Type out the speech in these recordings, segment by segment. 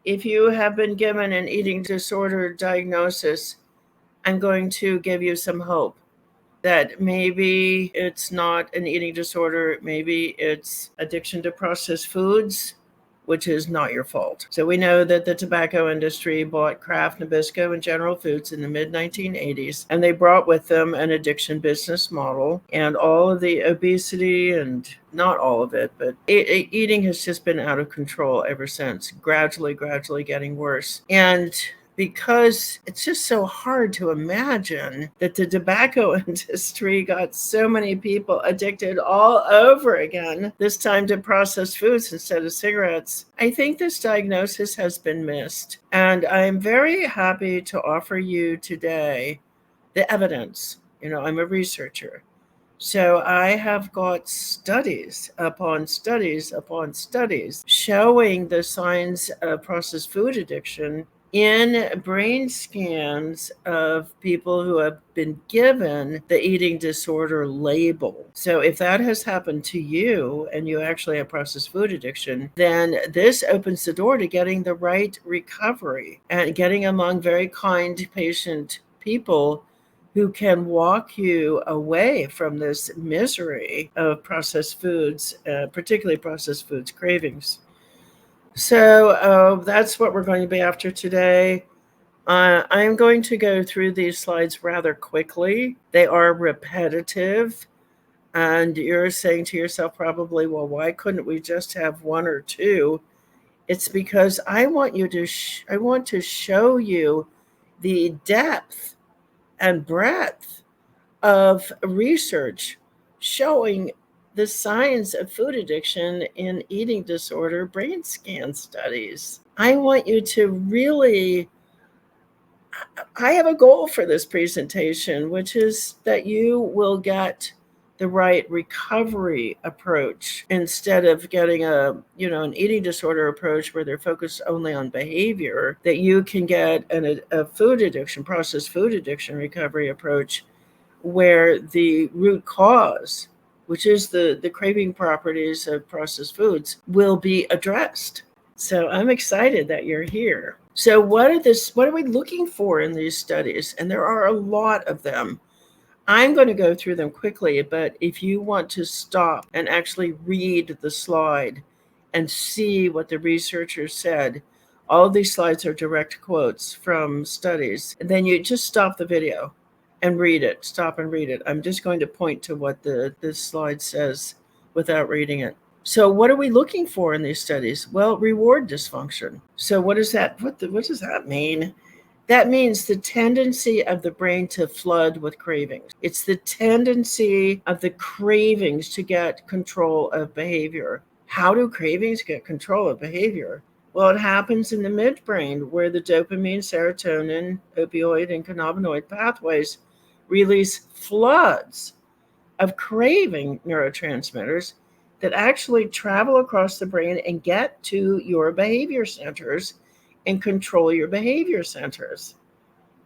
If you have been given an eating disorder diagnosis, I'm going to give you some hope that maybe it's not an eating disorder, maybe it's addiction to processed foods, which is not your fault. So we know that the tobacco industry bought Kraft, Nabisco, and General Foods in the mid 1980s, and they brought with them an addiction business model, and all of the obesity, and not all of it, but eating has just been out of control ever since, gradually getting worse. And because it's just so hard to imagine that the tobacco industry got so many people addicted all over again, this time to processed foods instead of cigarettes. I think this diagnosis has been missed. And I'm very happy to offer you today the evidence. I'm a researcher. So I have got studies upon studies upon studies showing the signs of processed food addiction in brain scans of people who have been given the eating disorder label. So if that has happened to you and you actually have processed food addiction, then this opens the door to getting the right recovery and getting among very kind, patient people who can walk you away from this misery of processed foods, particularly processed foods cravings. So that's what we're going to be after today. I'm going to go through these slides rather quickly. They are repetitive, and you're saying to yourself probably, well, why couldn't we just have one or two? It's because I want to show you the depth and breadth of research showing the signs of food addiction in eating disorder brain scan studies. I want you to really, I have a goal for this presentation, which is that you will get the right recovery approach instead of getting an eating disorder approach where they're focused only on behavior, that you can get a food addiction, processed food addiction recovery approach where the root cause, which is the craving properties of processed foods, will be addressed. So I'm excited that you're here. So what are we looking for in these studies? And there are a lot of them. I'm going to go through them quickly, but if you want to stop and actually read the slide and see what the researchers said, all of these slides are direct quotes from studies. And then you just stop the video and read it. Stop and read it. I'm just going to point to what this slide says without reading it. So what are we looking for in these studies? Well, reward dysfunction. So what does that mean? That means the tendency of the brain to flood with cravings. It's the tendency of the cravings to get control of behavior. How do cravings get control of behavior? Well, it happens in the midbrain where the dopamine, serotonin, opioid, and cannabinoid pathways release floods of craving neurotransmitters that actually travel across the brain and get to your behavior centers and control your behavior centers.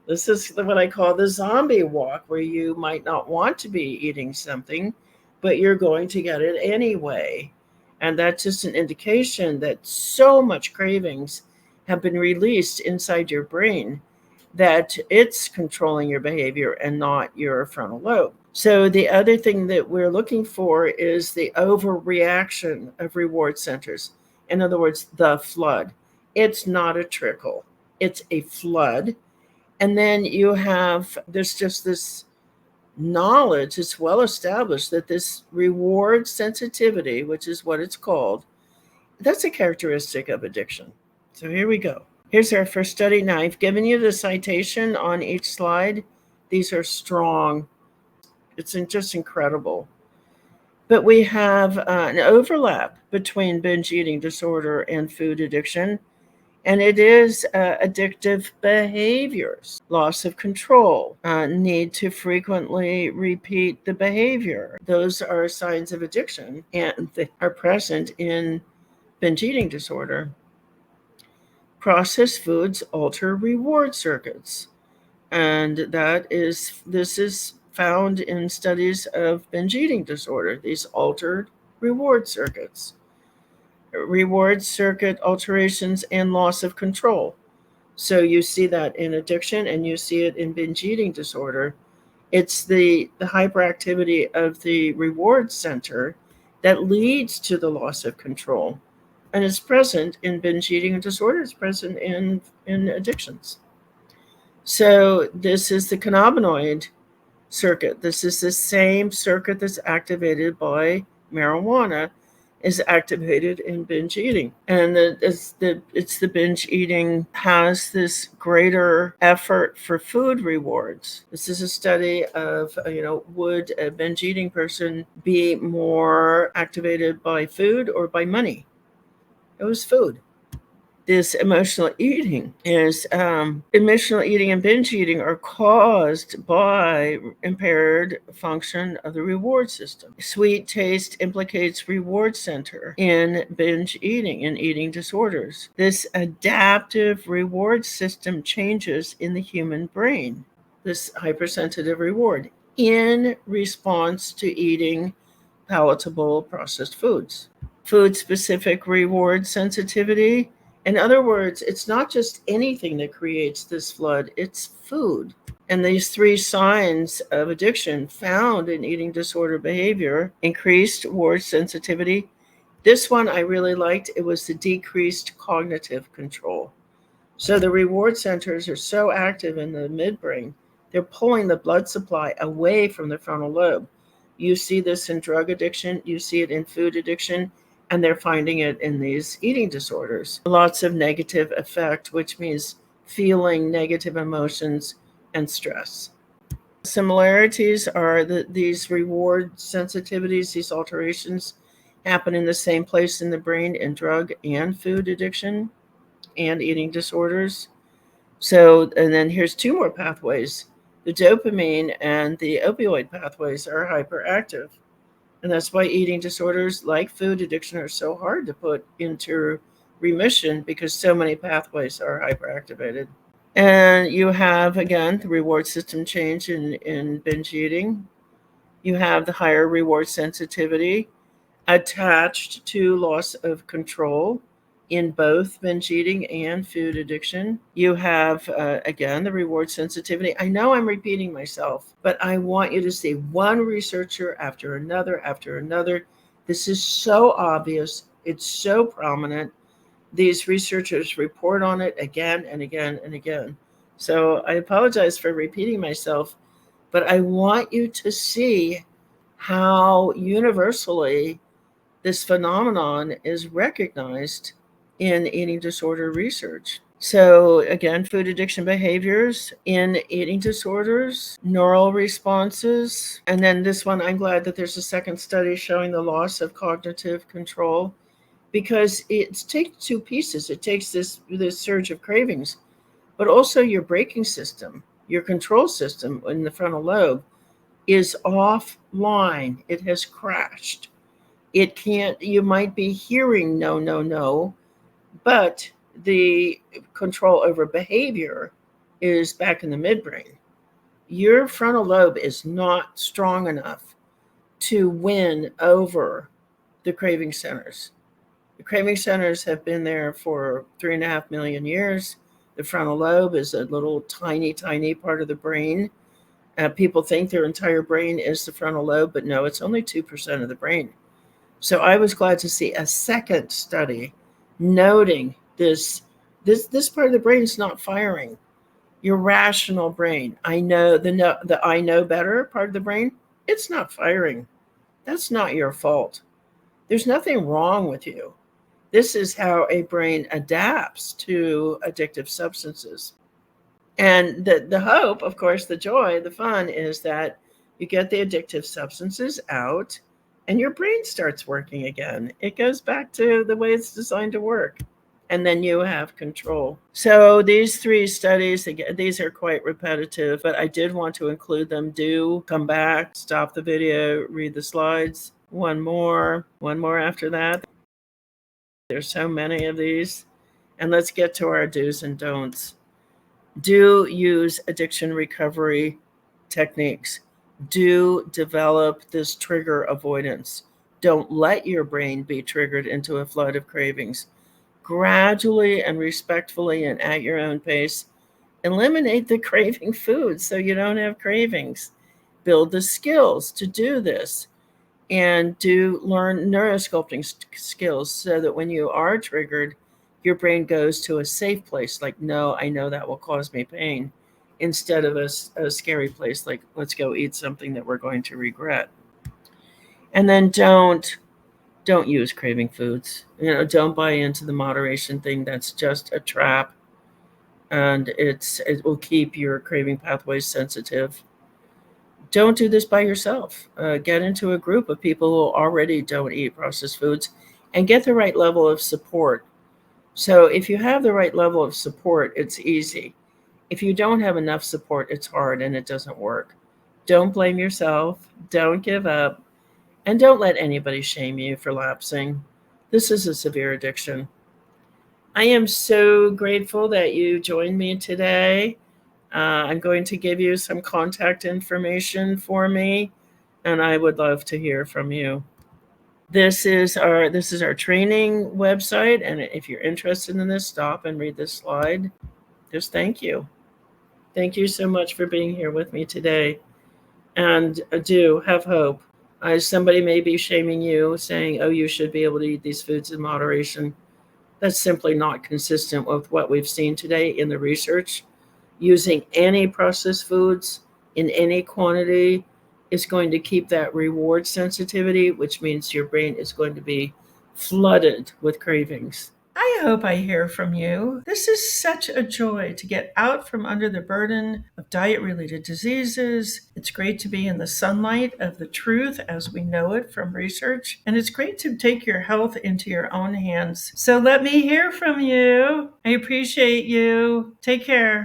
This is what I call the zombie walk, where you might not want to be eating something, but you're going to get it anyway. And that's just an indication that so much cravings have been released inside your brain that it's controlling your behavior and not your frontal lobe. So the other thing that we're looking for is the overreaction of reward centers. In other words, the flood. It's not a trickle, it's a flood. And then you have this knowledge, it's well established that this reward sensitivity, which is what it's called, that's a characteristic of addiction. So here we go. Here's our first study. Now, I've given you the citation on each slide. These are strong. It's just incredible. But we have an overlap between binge eating disorder and food addiction, and it is addictive behaviors, loss of control, need to frequently repeat the behavior. Those are signs of addiction, and they are present in binge eating disorder. Processed foods alter reward circuits, and this is found in studies of binge eating disorder, these altered reward circuits. reward circuit alterations and loss of control. So you see that in addiction and you see it in binge eating disorder. It's the hyperactivity of the reward center that leads to the loss of control. And it's present in binge eating disorder, it's present in addictions. So this is the cannabinoid circuit. This is the same circuit that's activated by marijuana is activated in binge eating. And it's the binge eating has this greater effort for food rewards. This is a study of, would a binge eating person be more activated by food or by money? It was food. This emotional eating and binge eating are caused by impaired function of the reward system. Sweet taste implicates reward center in binge eating and eating disorders. This adaptive reward system changes in the human brain, this hypersensitive reward, in response to eating palatable processed foods. Food specific reward sensitivity. In other words, it's not just anything that creates this flood, it's food. And these three signs of addiction found in eating disorder behavior: increased reward sensitivity. This one I really liked. It was the decreased cognitive control. So the reward centers are so active in the midbrain, they're pulling the blood supply away from the frontal lobe. You see this in drug addiction, you see it in food addiction, and they're finding it in these eating disorders. Lots of negative effect, which means feeling negative emotions and stress. Similarities are that these reward sensitivities, these alterations, happen in the same place in the brain in drug and food addiction and eating disorders. So, and then here's two more pathways. The dopamine and the opioid pathways are hyperactive. And that's why eating disorders like food addiction are so hard to put into remission, because so many pathways are hyperactivated. And you have, again, the reward system change in binge eating. You have the higher reward sensitivity attached to loss of control in both binge eating and food addiction. You have, again, the reward sensitivity. I know I'm repeating myself, but I want you to see one researcher after another. This is so obvious. It's so prominent. These researchers report on it again and again and again. So I apologize for repeating myself, but I want you to see how universally this phenomenon is recognized in eating disorder research. So again, food addiction behaviors in eating disorders, neural responses, and then this one, I'm glad that there's a second study showing the loss of cognitive control, because it takes two pieces. It takes this surge of cravings, but also your braking system, your control system in the frontal lobe is offline. It has crashed. It can't, you might be hearing no, no, no, but the control over behavior is back in the midbrain. Your frontal lobe is not strong enough to win over the craving centers. The craving centers have been there for 3.5 million years. The frontal lobe is a little tiny, tiny part of the brain. People think their entire brain is the frontal lobe, but no, it's only 2% of the brain. So I was glad to see a second study noting this part of the brain is not firing. Your rational brain, I know the I know better part of the brain, it's not firing. That's not your fault. There's nothing wrong with you. This is how a brain adapts to addictive substances. And the hope, of course, the joy, the fun is that you get the addictive substances out and your brain starts working again. It goes back to the way it's designed to work. And then you have control. So these three studies, again, these are quite repetitive, but I did want to include them. Do come back, stop the video, read the slides. One more after that. There's so many of these. And let's get to our do's and don'ts. Do use addiction recovery techniques. Do develop this trigger avoidance. Don't let your brain be triggered into a flood of cravings. Gradually and respectfully and at your own pace, eliminate the craving foods so you don't have cravings. Build the skills to do this and do learn neurosculpting skills so that when you are triggered, your brain goes to a safe place like, no, I know that will cause me pain, instead of a scary place like, let's go eat something that we're going to regret. And then don't use craving foods. Don't buy into the moderation thing. That's just a trap, and it will keep your craving pathways sensitive. Don't do this by yourself. Get into a group of people who already don't eat processed foods and get the right level of support. So if you have the right level of support, it's easy. If you don't have enough support, it's hard and it doesn't work. Don't blame yourself. Don't give up. And don't let anybody shame you for lapsing. This is a severe addiction. I am so grateful that you joined me today. I'm going to give you some contact information for me, and I would love to hear from you. This is our training website, and if you're interested in this, stop and read this slide. Just thank you. Thank you so much for being here with me today. And do have hope. Somebody may be shaming you, saying, oh, you should be able to eat these foods in moderation. That's simply not consistent with what we've seen today in the research. Using any processed foods in any quantity is going to keep that reward sensitivity, which means your brain is going to be flooded with cravings. I hope I hear from you. This is such a joy to get out from under the burden of diet related diseases. It's great to be in the sunlight of the truth as we know it from research. And it's great to take your health into your own hands. So let me hear from you. I appreciate you. Take care.